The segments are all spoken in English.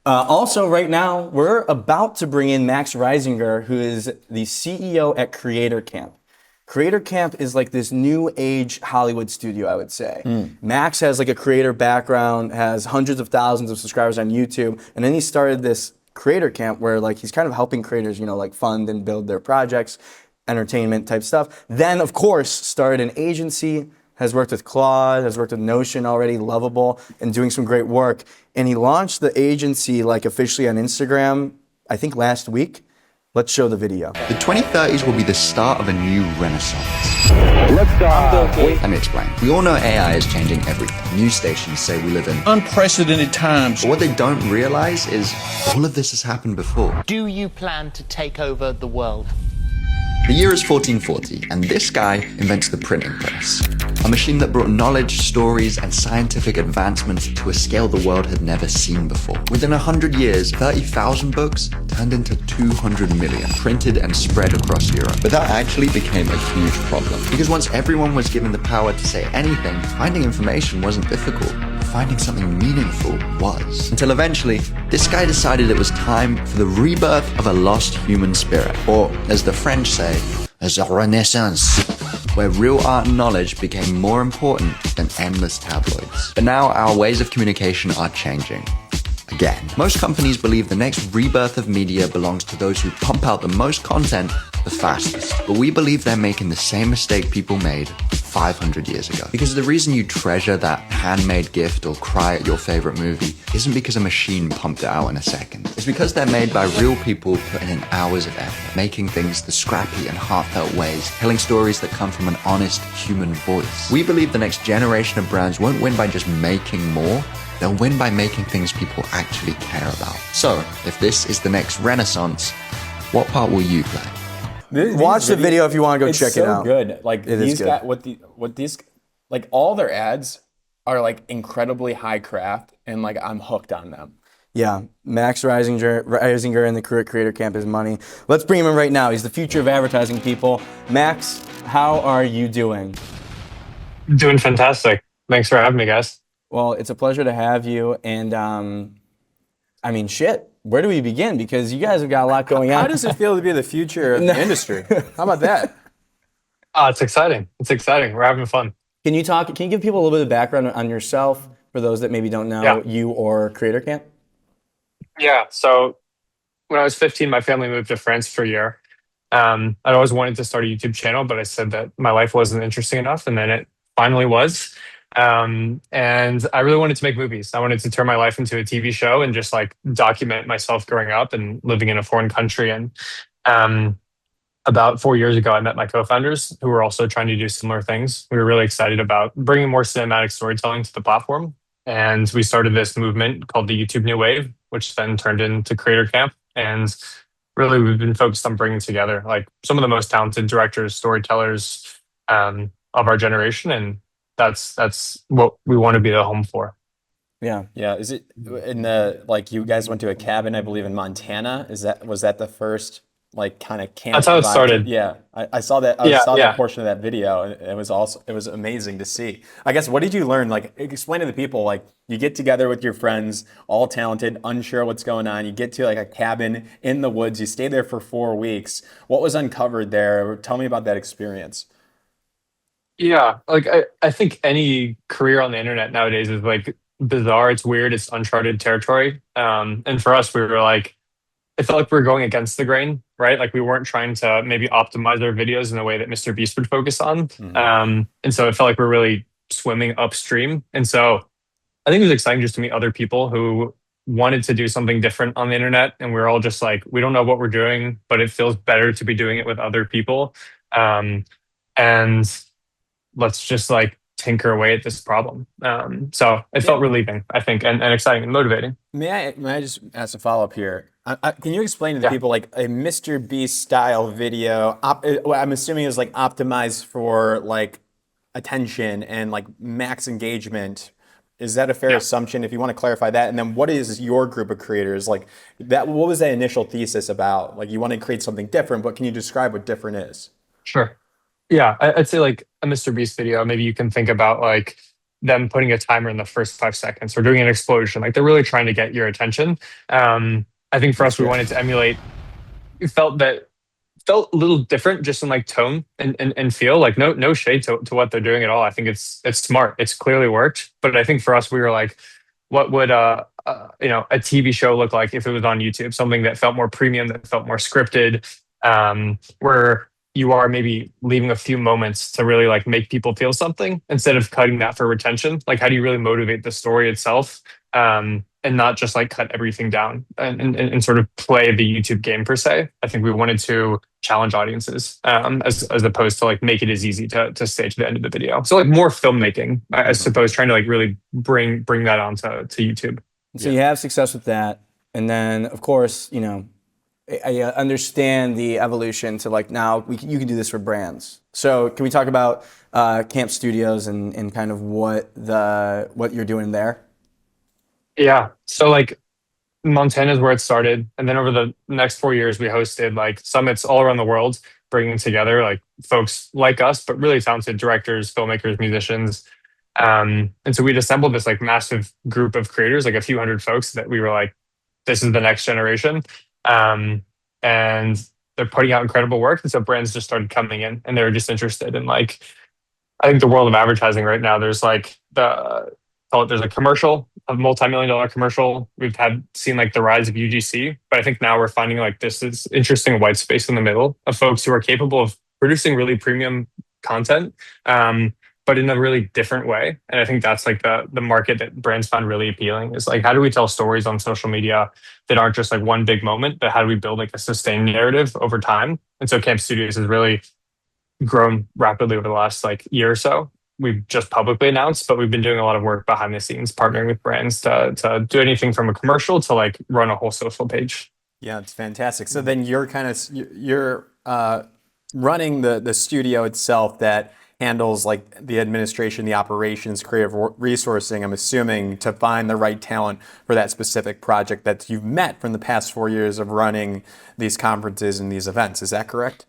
Also, right now, we're about to bring in Max Reisinger, who is the CEO at Creator Camp. Creator Camp is like this new age Hollywood studio, I would say. Max has like a creator background, has hundreds of thousands of subscribers on YouTube, and then he started this Creator Camp where like he's kind of helping creators, like fund and build their projects, entertainment type stuff. Then, of course, started an agency, has worked with Claude, has worked with Notion already, Lovable, and doing some great work. And he launched the agency like officially on Instagram, I think last week. Let's show the video. The 2030s will be the start of a new renaissance. Let me explain. We all know AI is changing everything. News stations say we live in unprecedented times. But what they don't realize is all of this has happened before. Do you plan to take over the world? The year is 1440, and this guy invents the printing press, a machine that brought knowledge, stories, and scientific advancements to a scale the world had never seen before. Within 100 years, 30,000 books turned into 200 million, printed and spread across Europe. But that actually became a huge problem, because once everyone was given the power to say anything, finding information wasn't difficult. Finding something meaningful was. Until eventually, this guy decided it was time for the rebirth of a lost human spirit, or as the French say, a renaissance, where real art and knowledge became more important than endless tabloids. But now our ways of communication are changing. Again, most companies believe the next rebirth of media belongs to those who pump out the most content the fastest. But we believe they're making the same mistake people made 500 years ago. Because the reason you treasure that handmade gift or cry at your favorite movie isn't because a machine pumped it out in a second. It's because they're made by real people putting in hours of effort, making things the scrappy and heartfelt ways, telling stories that come from an honest human voice. We believe the next generation of brands won't win by just making more. They'll win by making things people actually care about. So, if this is the next renaissance, what part will you play? Watch the video if you want to go check it out. It's so good. Like It is these good. guys, what these, like all their ads are like incredibly high craft, and like I'm hooked on them. Yeah, Max Reisinger and the Creator Camp is money. Let's bring him in right now. He's the future of advertising, people. Max, how are you doing? Doing fantastic. Thanks for having me, guys. Well, it's a pleasure to have you. And I mean, shit, where do we begin? Because you guys have got a lot going on. How does it feel to be the future of the industry? How about that? It's exciting. It's exciting. We're having fun. Can you give people a little bit of background on yourself for those that maybe don't know you or Creator Camp? Yeah. So when I was 15, my family moved to France for a year. I'd always wanted to start a YouTube channel, but I said that my life wasn't interesting enough, and then it finally was. And I really wanted to make movies. I wanted to turn my life into a TV show and just like document myself growing up and living in a foreign country. And about 4 years ago, I met my co-founders who were also trying to do similar things. We were really excited about bringing more cinematic storytelling to the platform. And we started this movement called the YouTube New Wave, which then turned into Creator Camp. And really, we've been focused on bringing together like some of the most talented directors, storytellers of our generation. And that's what we want to be the home for. Yeah. Yeah. Is it in the, like, you guys went to a cabin, I believe, in Montana? Was that the first like kind of camp? That's how it vibe? started. Yeah. I saw that. That portion of that video, and it was amazing to see. I guess, what did you learn? Like, explain to the people, like, you get together with your friends, all talented, unsure what's going on. You get to like a cabin in the woods. You stay there for 4 weeks. What was uncovered there? Tell me about that experience. Yeah, like I think any career on the internet nowadays is like bizarre. It's weird. It's uncharted territory. And for us, we were like, it felt like we were going against the grain, right? Like we weren't trying to maybe optimize our videos in a way that Mr. Beast would focus on. And so it felt like we're really swimming upstream. And so I think it was exciting just to meet other people who wanted to do something different on the internet. And we're all just like, we don't know what we're doing, but it feels better to be doing it with other people. And let's just like tinker away at this problem. So it felt relieving, I think, and exciting and motivating. May I just ask a follow-up here? Can you explain to the people, like, a Mr. Beast style video? I'm assuming it was like optimized for like attention and like max engagement. Is that a fair assumption? If you want to clarify that, and then what is your group of creators like? That what was that initial thesis about? Like, you want to create something different, but can you describe what different is? Sure. Yeah, I'd say like a Mr. Beast video, maybe you can think about like them putting a timer in the first 5 seconds or doing an explosion. Like they're really trying to get your attention. I think for us, we wanted to emulate. We felt a little different just in like tone and feel. Like no shade to what they're doing at all. I think it's smart. It's clearly worked. But I think for us, we were like, what would a TV show look like if it was on YouTube? Something that felt more premium, that felt more scripted, where you are maybe leaving a few moments to really like make people feel something instead of cutting that for retention. Like, how do you really motivate the story itself? And not just like cut everything down and sort of play the YouTube game per se. I think we wanted to challenge audiences as opposed to like make it as easy to stay to the end of the video. So like more filmmaking, I suppose, trying to like really bring that onto YouTube. So you have success with that, and then of course, I understand the evolution to like now you can do this for brands. So can we talk about Camp Studios and kind of what you're doing there? Yeah. So like Montana is where it started. And then over the next 4 years, we hosted like summits all around the world, bringing together like folks like us, but really talented directors, filmmakers, musicians. And so we'd assembled this like massive group of creators, like a few hundred folks that we were like, this is the next generation. And they're putting out incredible work. And so brands just started coming in and they were just interested in like, I think the world of advertising right now, there's like there's a commercial, a multi-million-dollar commercial. We've seen like the rise of UGC, but I think now we're finding like this is interesting white space in the middle of folks who are capable of producing really premium content, but in a really different way. And I think that's like the market that brands find really appealing is like, how do we tell stories on social media that aren't just like one big moment, but how do we build like a sustained narrative over time? And so Camp Studios has really grown rapidly over the last like year or so. We've just publicly announced, but we've been doing a lot of work behind the scenes, partnering with brands to do anything from a commercial to like run a whole social page. Yeah, it's fantastic. So then you're running the studio itself that handles like the administration, the operations, creative resourcing, I'm assuming, to find the right talent for that specific project that you've met from the past 4 years of running these conferences and these events. Is that correct?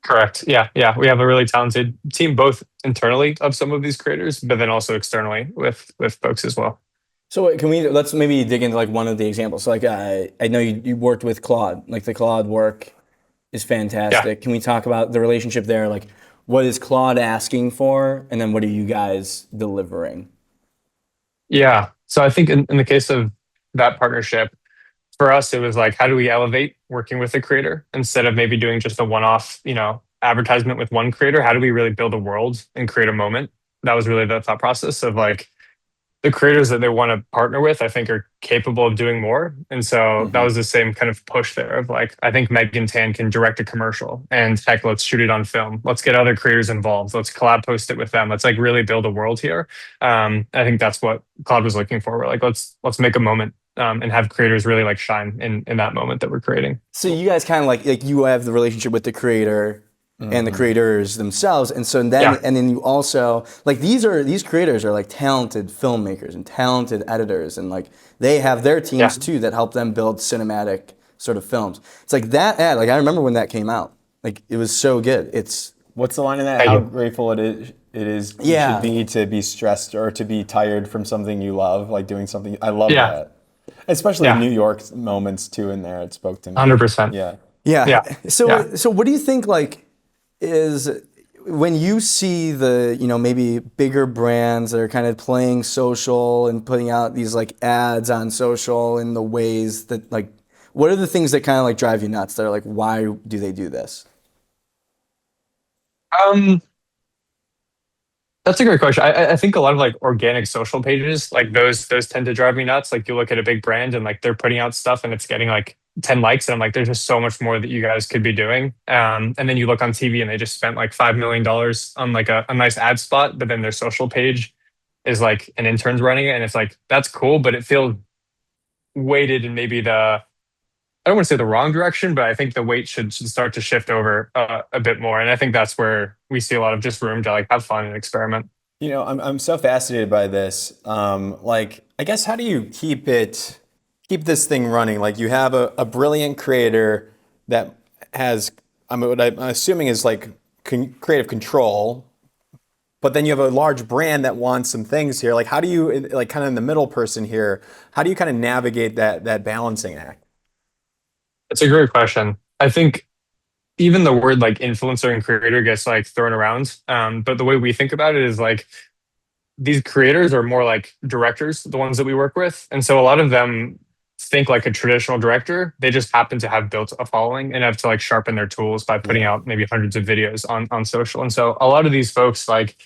Correct. Yeah. Yeah. We have a really talented team, both internally of some of these creators, but then also externally with folks as well. So let's maybe dig into like one of the examples. So like I know you worked with Claude. Like the Claude work is fantastic. Yeah. Can we talk about the relationship there? Like what is Claude asking for, and then what are you guys delivering? Yeah. So I think in the case of that partnership, for us, it was like, how do we elevate working with a creator instead of maybe doing just a one-off, advertisement with one creator? How do we really build a world and create a moment? That was really the thought process of like the creators that they want to partner with, I think are capable of doing more. And so that was the same kind of push there of like, I think Megan Tan can direct a commercial and heck, let's shoot it on film. Let's get other creators involved. Let's collab post it with them. Let's like really build a world here. I think that's what Claude was looking for. We're like, let's make a moment. And have creators really like shine in that moment that we're creating. So you guys kind of like you have the relationship with the creator and the creators themselves, and so then and then you also like these creators are like talented filmmakers and talented editors, and like they have their teams too that help them build cinematic sort of films. It's like that ad. Like I remember when that came out. Like it was so good. What's the line in that? How grateful it is you should be to be stressed or to be tired from something you love, like doing something. I love that. Especially New York moments too in there. It spoke to me. 100%. Yeah. So what do you think like is when you see the, maybe bigger brands that are kind of playing social and putting out these like ads on social in the ways that like, what are the things that kind of like drive you nuts? That are like, why do they do this? That's a great question. I think a lot of like organic social pages, like those tend to drive me nuts. Like you look at a big brand and like they're putting out stuff and it's getting like 10 likes, and I'm like, there's just so much more that you guys could be doing. And then you look on TV and they just spent like $5 million on like a nice ad spot, but then their social page is like an intern's running it, and it's like that's cool, but it feels weighted in maybe I don't want to say the wrong direction, but I think the weight should start to shift over a bit more. And I think that's where we see a lot of just room to like have fun and experiment. I'm so fascinated by this. Like, I guess, how do you keep this thing running? Like you have a brilliant creator that has, what I'm assuming is like creative control but then you have a large brand that wants some things here. Like, how do you, like, kind of in the middle person here, how do you kind of navigate that balancing act? It's a great question. I think even the word like influencer and creator gets like thrown around. But the way we think about it is like these creators are more like directors, the ones that we work with. And so a lot of them think like a traditional director. They just happen to have built a following and have to like sharpen their tools by putting out maybe hundreds of videos on social. And so a lot of these folks like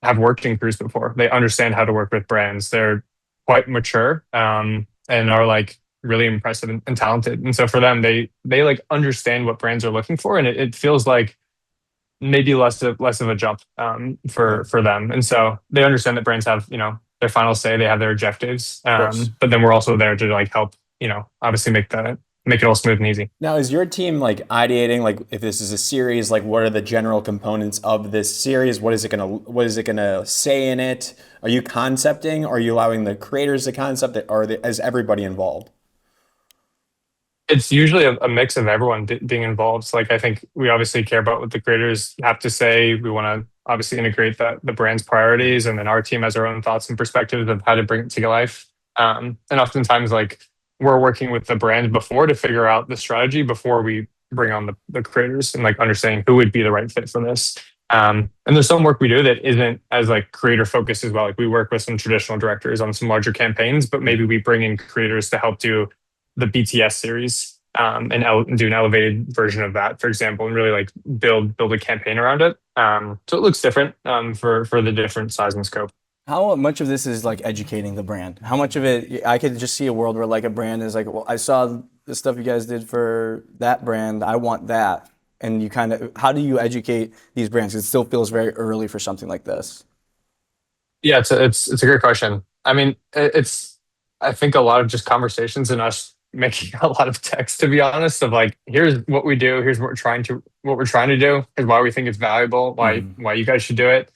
have worked in crews before. They understand how to work with brands. They're quite mature and are like really impressive and talented. And so for them, they like understand what brands are looking for, and it feels like maybe less of a jump for them. And so they understand that brands have their final say. They have their objectives, but then we're also there to like help obviously make it all smooth and easy. Now, is your team like ideating, like if this is a series, like what are the general components of this series? What is it gonna say in it? Are you concepting? Are you allowing the creators to concept it? Or is everybody involved? It's usually a mix of everyone being involved. So, like I think we obviously care about what the creators have to say. We want to obviously integrate the brand's priorities, and then our team has our own thoughts and perspectives of how to bring it to life. And oftentimes, like we're working with the brand before to figure out the strategy before we bring on the creators and like understanding who would be the right fit for this. And there's some work we do that isn't as like creator focused as well. Like we work with some traditional directors on some larger campaigns, but maybe we bring in creators to help do the BTS series and do an elevated version of that, for example, and really like build a campaign around it. So it looks different for the different size and scope. How much of this is like educating the brand? How much of it, I could just see a world where like a brand is like, well, I saw the stuff you guys did for that brand, I want that. And you kind of, how do you educate these brands? It still feels very early for something like this. Yeah, it's a great question. I mean, I think a lot of just conversations and us making a lot of text, to be honest, of like, here's what we do, here's what we're trying to do, here's why we think it's valuable, why you guys should do it.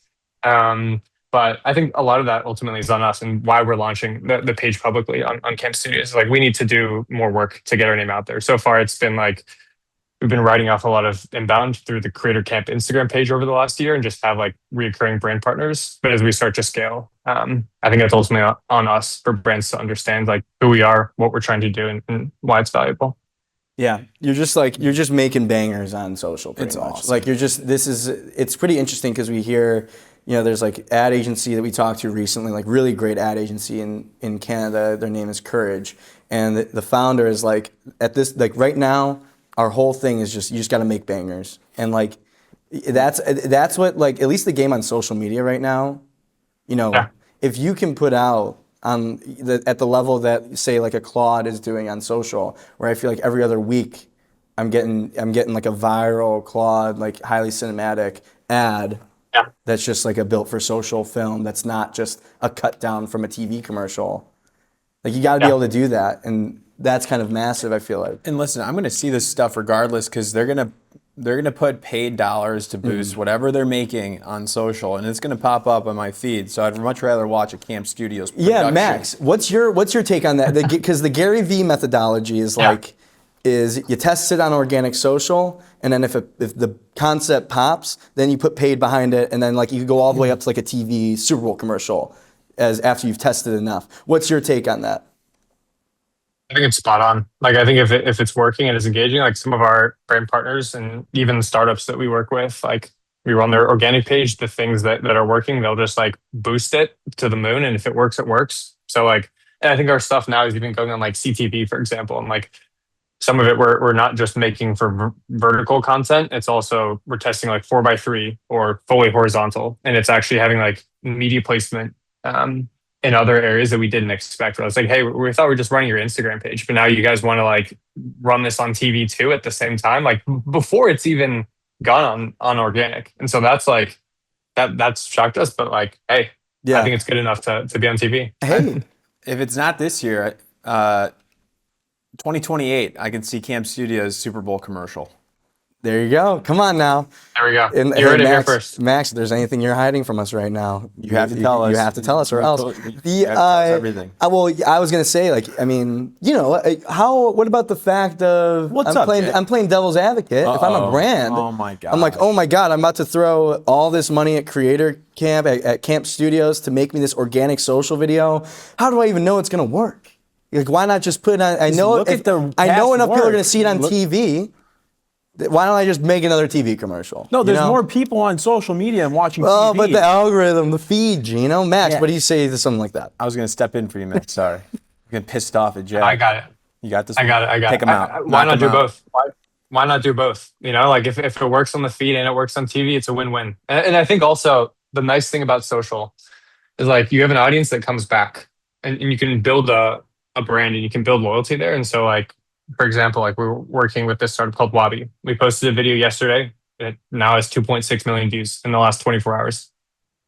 But I think a lot of that ultimately is on us and why we're launching the page publicly on Camp Studios. Like we need to do more work to get our name out there. So far, it's been like we've been writing off a lot of inbound through the Creator Camp Instagram page over the last year and just have like reoccurring brand partners. But as we start to scale, I think that's ultimately on us for brands to understand like who we are, what we're trying to do, and why it's valuable. Yeah, you're just making bangers on social pretty much. Awesome. Like it's pretty interesting because we hear, there's like ad agency that we talked to recently, like really great ad agency in Canada. Their name is Courage. And the founder is like, at this, like right now, our whole thing is just, you just got to make bangers. And like, that's what, like, at least the game on social media right now, if you can put out at the level that say like a Claude is doing on social, where I feel like every other week I'm getting like a viral Claude, like highly cinematic ad that's just like a built for social film that's not just a cut down from a TV commercial. Like you got to be able to do that, and that's kind of massive, I feel like. And listen, I'm going to see this stuff regardless because they're gonna put paid dollars to boost whatever they're making on social, and it's gonna pop up on my feed. So I'd much rather watch a Camp Studios production. Yeah, Max, what's your take on that? Because the Gary Vee methodology is is you test it on organic social, and then if the concept pops, then you put paid behind it, and then like you go all the way up to like a TV Super Bowl commercial as after you've tested enough. What's your take on that? I think it's spot on. Like I think if it's working and it's engaging, like some of our brand partners and even startups that we work with, like we run their organic page, the things that are working, they'll just like boost it to the moon. And if it works, it works. So like, and I think our stuff now is even going on like CTV, for example. And like some of it we're not just making for vertical content. It's also, we're testing like 4x3 or fully horizontal. And it's actually having like media placement in other areas that we didn't expect. I was like, hey, we thought we were just running your Instagram page, but now you guys want to like run this on TV too at the same time, like before it's even gone on organic. And so that's like, that's shocked us, but like, hey, I think it's good enough to be on TV. Hey, if it's not this year, 2028, I can see Camp Studios Super Bowl commercial. There you go. Come on now. There we go. And, You heard it here Max, first. Max, if there's anything you're hiding from us right now, You have to tell us. You have to tell us, or You else. have to tell us everything. Well, I was gonna say, like, I mean, you know, how? What about the fact of What's up, Jay? I'm playing devil's advocate. If I'm a Uh-oh. brand, Oh my I'm like, oh my god, I'm about to throw all this money at Creator Camp at Camp Studios to make me this organic social video. How do I even know it's gonna work? Like, why not just put it on? I know look at the I know past enough people are work. gonna see it on TV. Why don't I just make another TV commercial? No, there's you know? more people on social media and watching Oh, TV. but the algorithm, the feed, Gino. Max, Yeah. what do you say to something like that? I was gonna step in for you, Max. Sorry. I'm getting pissed off at Jay. I got it. You got this. I got it. I got Take it. him out. Why Knock not him do out. both? Why not do both? You know, like if it works on the feed and it works on TV, it's a win-win. And I think also the nice thing about social is like you have an audience that comes back and you can build a brand and you can build loyalty there. And so like, for example, like we're working with this startup called Wabi. We posted a video yesterday. It now has 2.6 million views in the last 24 hours.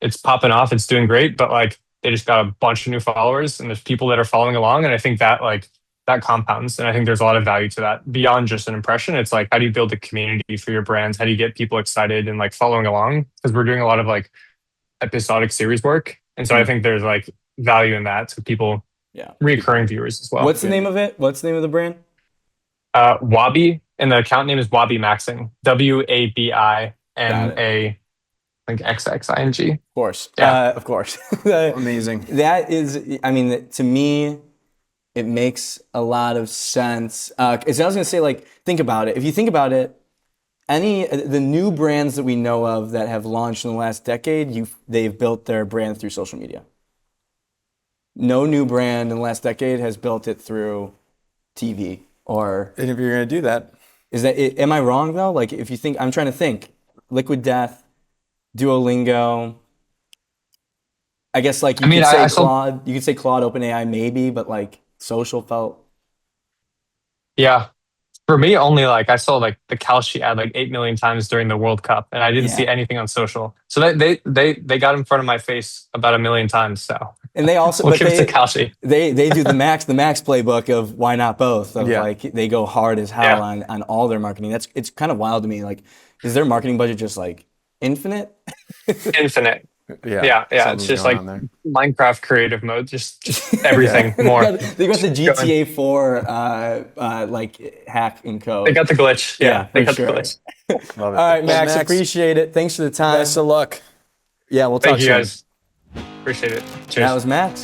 It's popping off. It's doing great, but like they just got a bunch of new followers and there's people that are following along. And I think that like that compounds. And I think there's a lot of value to that beyond just an impression. It's like, how do you build a community for your brands? How do you get people excited and like following along? Because we're doing a lot of like episodic series work. And so I think there's like value in that to people, recurring viewers as well. What's the name of it? What's the name of the brand? Wabi, and the account name is Wabi Maxing. WABIMA, I think XXING. Of course. Yeah. Of course. Amazing. That is, I mean, to me, it makes a lot of sense. 'Cause I was gonna say, like, think about it. If you think about it, the new brands that we know of that have launched in the last decade, they've built their brand through social media. No new brand in the last decade has built it through TV or. And if you're gonna do that, Am I wrong though? Like, if you think, I'm trying to think, Liquid Death, Duolingo. I guess like you could say Claude. You could say Claude, OpenAI, maybe, but like social felt. Yeah. For me, only like I saw like the Kalshi ad like 8 million times during the World Cup, and I didn't see anything on social. So they got in front of my face about 1 million times. So and they also we'll give it to Kalshi. They do the Max playbook of why not both. Of like they go hard as hell on all their marketing. It's kind of wild to me. Like, is their marketing budget just like infinite? Infinite. Yeah. It's just like Minecraft creative mode, just everything more. They got the GTA 4 like hack and code. They got the glitch. Yeah, they got sure. the glitch. love it. All right, Max, appreciate it. Thanks for the time. Best of luck. Yeah, we'll talk Thank you soon. guys. Appreciate it. Cheers. That was Max.